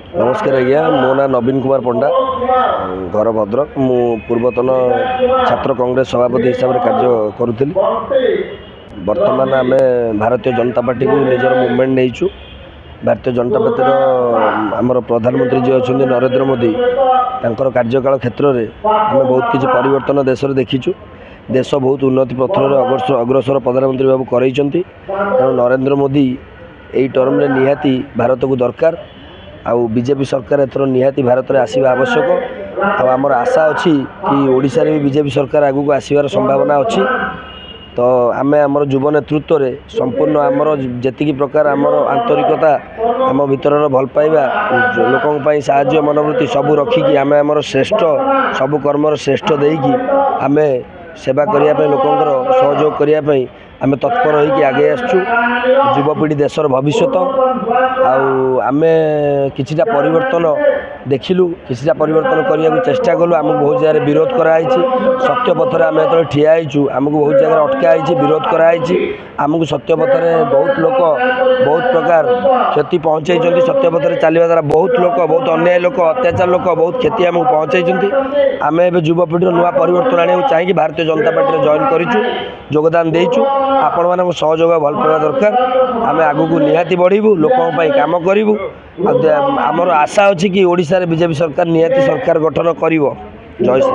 नमस्कार आज्ञा मो ना नवीन कुमार पंडा घर भद्रक मु पूर्वतन छात्र कांग्रेस सभापति हिसाब से कार्य करुली। बर्तमान आम भारतीय जनता पार्टी को निजर मुवमेंट नहीं भारतीय जनता पार्टी आमर प्रधानमंत्री जी अच्छा नरेंद्र मोदी कार्यकाल क्षेत्र में आम बहुत किसी परिवर्तन देश में देखीचु। देश बहुत उन्नति पथर अग्रसर प्रधानमंत्री बाबू कर नरेंद्र मोदी यही टर्म में निहाती भारत को दरकार आउ बीजेपी सरकार एथर निहाती भारत में आसवा आवश्यक। आमर आशा अच्छी कि ओडिशा रे भी बीजेपी सरकार आगू को आसबार संभावना अच्छी। तो आम आमर युव नेतृत्व में संपूर्ण आमर जी प्रकार आमर आंतरिकता आम भीतर भल पाइबा लोकों साहाय्य मनोवृत्ति सबू रखिकी आम आमर श्रेष्ठ सबू कर्मर श्रेष्ठ देकी आम सेवा करने लोकंर सहयोग करने आम तत्पर होगी आगे आसचु। युवपीढ़ी देशर भविष्य आम किछिटा परिवर्तन देखिलु किछिटा परिवर्तन करने को चेष्टा कलु। आमको बहुत जगह विरोध कराई सत्य पथर आम जो ठिया आमको बहुत जगह अटकाई विरोध कराई। आमको सत्य पथर बहुत लोक बहुत प्रकार क्षति पहुँचाई सत्य पथर चलने द्वारा बहुत लोक बहुत अन्याय लोक अत्याचार लोक बहुत क्षति आमको पहुँचाई। आम ए युवपीढ़ी नुआ परिवर्तन आने चाहिए भारतीय जनता पार्टी जॉइन करूँ योगदान देचु। आपण मान सहयोग भल पाइबा दरकार आम आगू को निहाती बढ़ू लोकों काम करूँ। आमर आशा अच्छी कि ओडिशा रे बीजेपी सरकार निहाती सरकार गठन कर। जय श्री।